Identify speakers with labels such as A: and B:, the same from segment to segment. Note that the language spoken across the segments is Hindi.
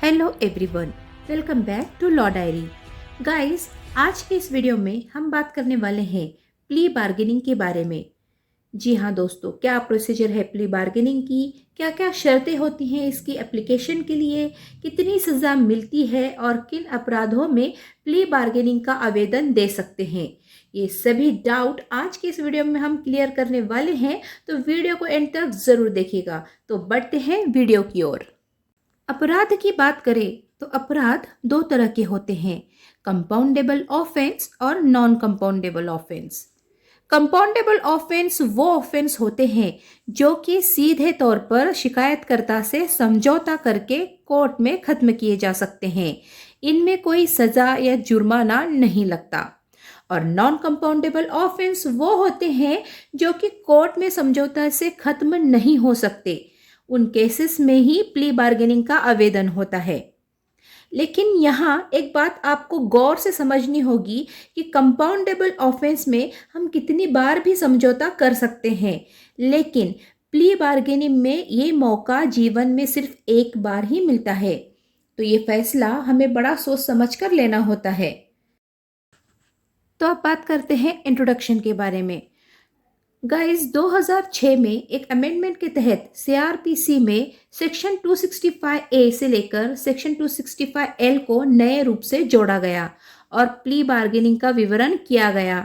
A: Hello everyone, welcome back to law diary. Guys, आज के इस वीडियो में हम बात करने वाले हैं प्ली बार्गेनिंग के बारे में। जी हाँ दोस्तों, क्या प्रोसीजर है प्ली बार्गेनिंग की, क्या क्या शर्तें होती हैं इसकी एप्लीकेशन के लिए, कितनी सज़ा मिलती है और किन अपराधों में प्ली बार्गेनिंग का आवेदन दे सकते हैं, ये सभी डाउट आज के इस वीडियो में हम क्लियर करने वाले हैं। तो वीडियो को एंड तक ज़रूर देखिएगा। तो बढ़ते हैं वीडियो की ओर। अपराध की बात करें तो अपराध दो तरह के होते हैं, कंपाउंडेबल ऑफेंस और non compoundable offence. Compoundable offence वो ऑफेंस होते हैं जो कि सीधे तौर पर शिकायतकर्ता से समझौता करके कोर्ट में खत्म किए जा सकते हैं। इनमें कोई सजा या जुर्माना नहीं लगता। और नॉन कंपाउंडेबल ऑफेंस वो होते हैं जो कि कोर्ट में समझौता से खत्म नहीं हो सकते। उन केसेस में ही प्ली बार्गेनिंग का आवेदन होता है। लेकिन यहाँ एक बात आपको गौर से समझनी होगी कि कंपाउंडेबल ऑफेंस में हम कितनी बार भी समझौता कर सकते हैं, लेकिन प्ली बार्गेनिंग में ये मौका जीवन में सिर्फ एक बार ही मिलता है। तो ये फैसला हमें बड़ा सोच समझ कर लेना होता है। तो अब बात करते हैं इंट्रोडक्शन के बारे में। गाइस, 2006 में एक अमेंडमेंट के तहत सीआरपीसी में सेक्शन 265A से लेकर सेक्शन 265L को नए रूप से जोड़ा गया और प्ली बार्गेनिंग का विवरण किया गया।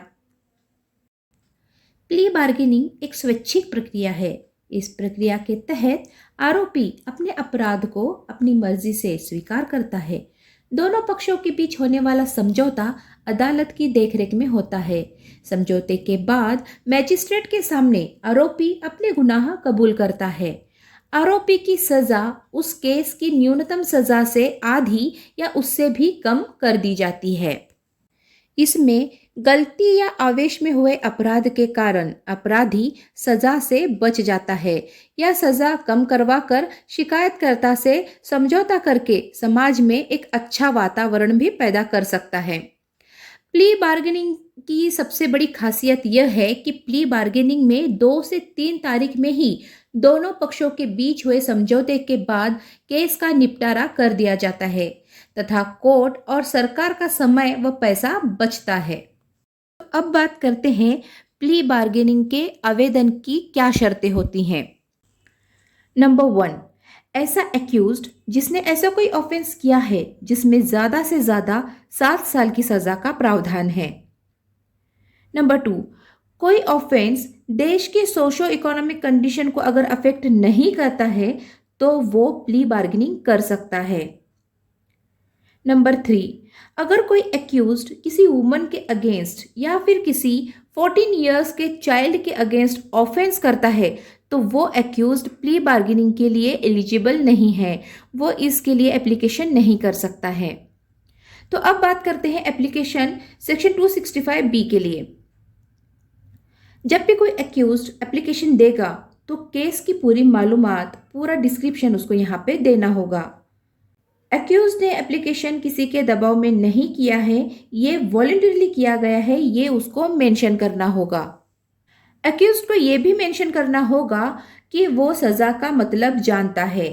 A: प्ली बार्गेनिंग एक स्वैच्छिक प्रक्रिया है। इस प्रक्रिया के तहत आरोपी अपने अपराध को अपनी मर्जी से स्वीकार करता है। दोनों पक्षों के बीच होने वाला समझौता अदालत की देखरेख में होता है। समझौते के बाद मैजिस्ट्रेट के सामने आरोपी अपने गुनाह कबूल करता है। आरोपी की सजा उस केस की न्यूनतम सजा से आधी या उससे भी कम कर दी जाती है। इसमें गलती या आवेश में हुए अपराध के कारण अपराधी सजा से बच जाता है या सजा कम करवाकर शिकायतकर्ता से समझौता करके समाज में एक अच्छा वातावरण भी पैदा कर सकता है। प्ली बार्गेनिंग की सबसे बड़ी खासियत यह है कि प्ली बार्गेनिंग में 2 से 3 तारीख में ही दोनों पक्षों के बीच हुए समझौते के बाद केस का निपटारा कर दिया जाता है तथा कोर्ट और सरकार का समय व पैसा बचता है। अब बात करते हैं प्ली बार्गेनिंग के आवेदन की क्या शर्तें होती हैं। नंबर 1, ऐसा एक्यूज्ड जिसने ऐसा कोई ऑफेंस किया है जिसमें ज़्यादा से ज़्यादा 7 साल की सज़ा का प्रावधान है। नंबर 2, कोई ऑफेंस देश की सोशो इकोनॉमिक कंडीशन को अगर अफेक्ट नहीं करता है तो वो प्ली बार्गेनिंग कर सकता है। नंबर 3, अगर कोई एक्यूज्ड किसी वुमन के अगेंस्ट या फिर किसी 14 इयर्स के चाइल्ड के अगेंस्ट ऑफेंस करता है तो वो एक्यूज्ड प्ली बार्गेनिंग के लिए एलिजिबल नहीं है, वो इसके लिए एप्लीकेशन नहीं कर सकता है। तो अब बात करते हैं एप्लीकेशन सेक्शन 265B के लिए। जब भी कोई एक्यूज्ड एप्लीकेशन देगा तो केस की पूरी मालूमात, पूरा डिस्क्रिप्शन उसको यहाँ पे देना होगा। एक्यूज ने एप्लीकेशन किसी के दबाव में नहीं किया है, ये वॉलंटरीली किया गया है, ये उसको मेंशन करना होगा। एक्यूज को ये भी मेंशन करना होगा कि वो सज़ा का मतलब जानता है।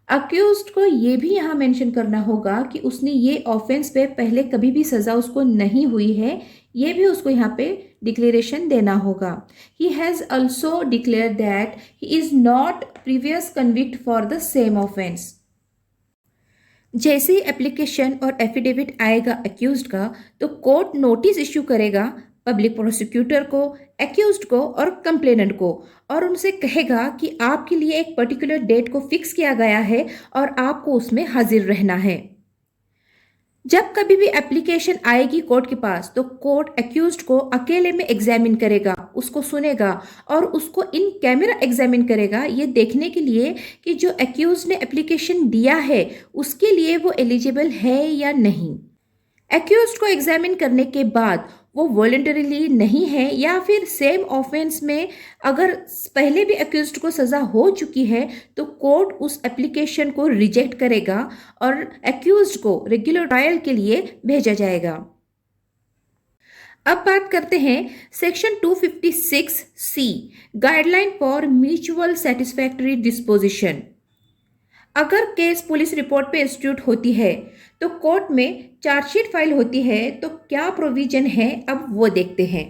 A: अक्यूज्ड को ये भी यहाँ मेंशन करना होगा कि उसने ये ऑफेंस पे पहले कभी भी सज़ा उसको नहीं हुई है, ये भी उसको यहाँ पे डिक्लेरेशन देना होगा। He has also declare that he is not previous convict for the same offence. जैसे ही एप्लीकेशन और एफिडेविट आएगा एक्यूज्ड का तो कोर्ट नोटिस इश्यू करेगा पब्लिक प्रोसिक्यूटर को, एक्यूज्ड को और कंप्लेनेंट को, और उनसे कहेगा कि आपके लिए एक पर्टिकुलर डेट को फिक्स किया गया है और आपको उसमें हाजिर रहना है। जब कभी भी एप्लीकेशन आएगी कोर्ट के पास तो कोर्ट एक्यूज्ड को अकेले में एग्जामिन करेगा, उसको सुनेगा और उसको इन कैमरा एग्जामिन करेगा, ये देखने के लिए कि जो एक्यूज्ड ने एप्लीकेशन दिया है उसके लिए वो एलिजिबल है या नहीं। एक्यूज्ड को एग्जामिन करने के बाद वो वॉलंटरीली नहीं है या फिर सेम ऑफेंस में अगर पहले भी एक्यूज्ड को सज़ा हो चुकी है तो कोर्ट उस एप्लीकेशन को रिजेक्ट करेगा और एक्यूज्ड को रेगुलर ट्रायल के लिए भेजा जाएगा। अब बात करते हैं section 256C guideline for mutual satisfactory disposition. अगर केस पुलिस रिपोर्ट पे इंस्टीट्यूट होती है तो कोर्ट में चार्जशीट फाइल होती है, तो क्या प्रोविजन है अब वो देखते हैं।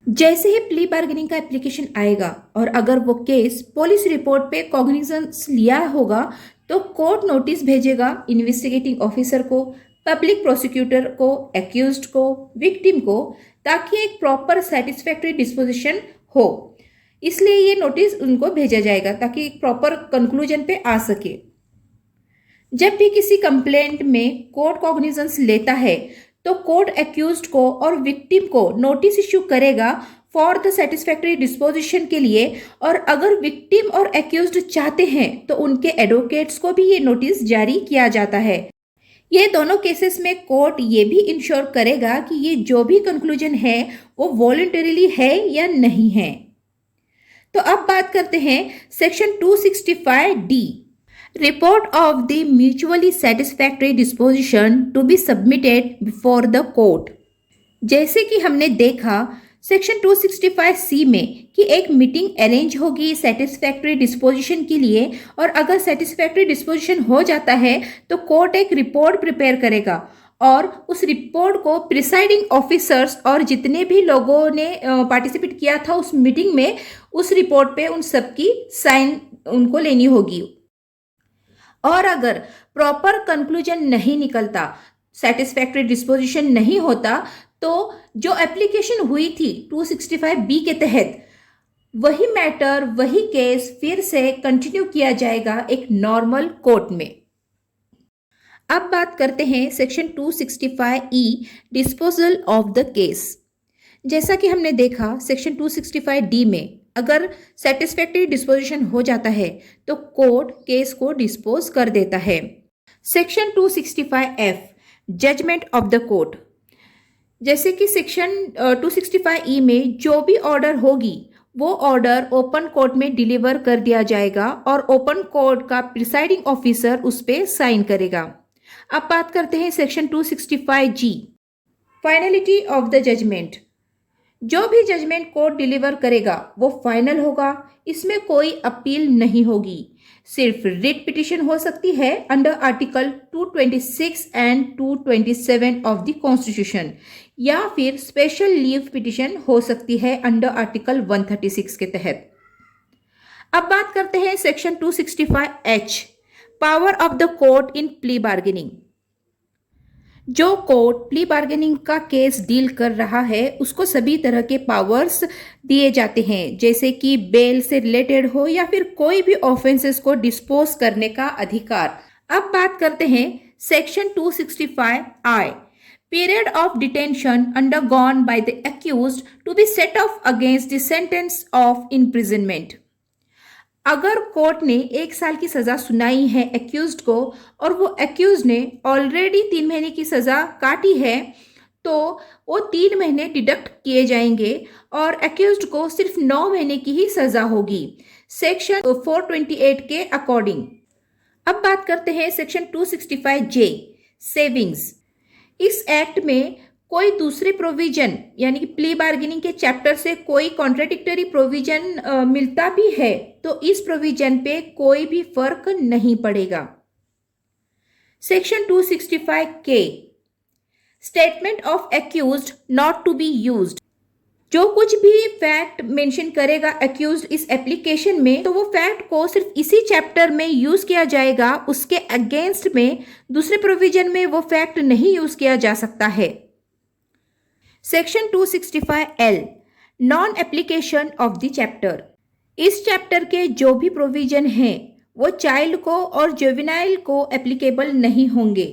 A: जैसे ही प्ली बार्गेनिंग का एप्लीकेशन आएगा और अगर वो केस पुलिस रिपोर्ट पे कॉग्निजेंस लिया होगा तो कोर्ट नोटिस भेजेगा इन्वेस्टिगेटिंग ऑफिसर को, पब्लिक प्रोसिक्यूटर को, एक्यूज्ड को, विक्टिम को, ताकि एक प्रॉपर सेटिस्फैक्टरी डिस्पोजिशन हो। इसलिए ये नोटिस उनको भेजा जाएगा ताकि एक प्रॉपर कंक्लूजन पे आ सके। जब भी किसी कंप्लेंट में कोर्ट कॉग्निजेंस लेता है तो कोर्ट एक्यूज्ड को और विक्टिम को नोटिस इश्यू करेगा फॉर द सेटिस्फैक्टरी डिस्पोजिशन के लिए, और अगर विक्टिम और एक्यूज्ड चाहते हैं तो उनके एडवोकेट्स को भी ये नोटिस जारी किया जाता है। ये दोनों केसेस में कोर्ट ये भी इंश्योर करेगा कि ये जो भी कंक्लूजन है वो वॉलंटरीली है या नहीं है। तो अब बात करते हैं section 265D, report of the mutually satisfactory disposition to be submitted before the court। जैसे कि हमने देखा सेक्शन 265C में कि एक मीटिंग अरेंज होगी सेटिस्फैक्टरी डिस्पोजिशन के लिए, और अगर सेटिस्फैक्टरी डिस्पोजिशन हो जाता है तो कोर्ट एक रिपोर्ट प्रिपेयर करेगा और उस रिपोर्ट को प्रिसाइडिंग ऑफिसर्स और जितने भी लोगों ने पार्टिसिपेट किया था उस मीटिंग में, उस रिपोर्ट पे उन सबकी साइन उनको लेनी होगी। और अगर प्रॉपर कंक्लूजन नहीं निकलता, सेटिस्फैक्टरी डिस्पोजिशन नहीं होता, तो जो एप्लीकेशन हुई थी 265B के तहत वही मैटर, वही केस फिर से कंटिन्यू किया जाएगा एक नॉर्मल कोर्ट में। अब बात करते हैं section 265E, disposal of the case. जैसा कि हमने देखा सेक्शन 265D में अगर सेटिस्फैक्टरी डिस्पोजिशन हो जाता है तो कोर्ट केस को डिस्पोज कर देता है। Section 265F, judgment of the court. जैसे कि सेक्शन 265E में जो भी ऑर्डर होगी वो ऑर्डर ओपन कोर्ट में डिलीवर कर दिया जाएगा और ओपन कोर्ट का प्रिसाइडिंग ऑफिसर उस पर साइन करेगा। अब बात करते हैं section 265G, finality of the judgment. जो भी जजमेंट कोर्ट डिलीवर करेगा वो फाइनल होगा, इसमें कोई अपील नहीं होगी। सिर्फ रिट पिटिशन हो सकती है under article 226 and 227 of the constitution, या फिर स्पेशल लीव पिटिशन हो सकती है अंडर आर्टिकल 136 के तहत। अब बात करते हैं section 265H, power of the court in plea bargaining. जो कोर्ट प्ली बार्गेनिंग का केस डील कर रहा है उसको सभी तरह के पावर्स दिए जाते हैं, जैसे कि बेल से रिलेटेड हो या फिर कोई भी ऑफेंसेस को डिस्पोज करने का अधिकार। अब बात करते हैं section 265I, period of detention undergone by the accused to be set off against the sentence of imprisonment. अगर कोर्ट ने 1 साल की सजा सुनाई है एक्यूज्ड को और वो एक्यूज्ड ने ऑलरेडी 3 महीने की सजा काटी है तो वो 3 महीने डिडक्ट किए जाएंगे और एक्यूज्ड को सिर्फ 9 महीने की ही सजा होगी सेक्शन 428 के अकॉर्डिंग। अब बात करते हैं सेक्शन 265J, सेविंग्स। इस एक्ट में कोई दूसरे प्रोविजन यानी कि प्ली बार्गेनिंग के चैप्टर से कोई कॉन्ट्राडिक्टरी प्रोविजन मिलता भी है तो इस प्रोविजन पे कोई भी फर्क नहीं पड़ेगा। Section 265K, statement of accused not to be used. जो कुछ भी फैक्ट मेंशन करेगा एक्यूज्ड इस एप्लीकेशन में तो वो फैक्ट को सिर्फ इसी चैप्टर में यूज किया जाएगा, उसके अगेंस्ट में दूसरे प्रोविजन में वो फैक्ट नहीं यूज किया जा सकता है। Section 265L, non application of the chapter. इस चैप्टर के जो भी प्रोविजन हैं वो चाइल्ड को और जुवेनाइल को एप्लीकेबल नहीं होंगे।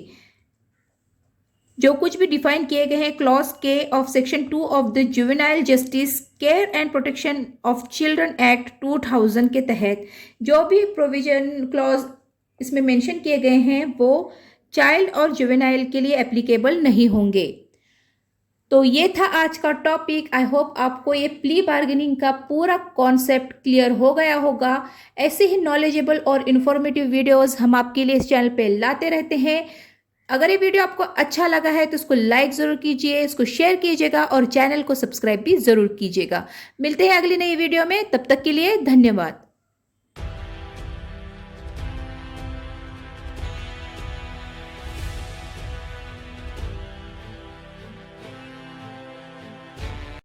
A: जो कुछ भी डिफाइन किए गए हैं क्लॉज के of section 2 of the juvenile justice care and protection of children act 2000 के तहत जो भी प्रोविजन क्लॉज इसमें मेंशन किए गए हैं वो चाइल्ड और जुवेनाइल के लिए एप्लीकेबल नहीं होंगे। तो ये था आज का टॉपिक। आई होप आपको ये प्ली बार्गेनिंग का पूरा कॉन्सेप्ट क्लियर हो गया होगा। ऐसे ही नॉलेजेबल और इन्फॉर्मेटिव वीडियोस हम आपके लिए इस चैनल पे लाते रहते हैं। अगर ये वीडियो आपको अच्छा लगा है तो इसको लाइक ज़रूर कीजिए, इसको शेयर कीजिएगा और चैनल को सब्सक्राइब भी ज़रूर कीजिएगा। मिलते हैं अगली नई वीडियो में, तब तक के लिए धन्यवाद।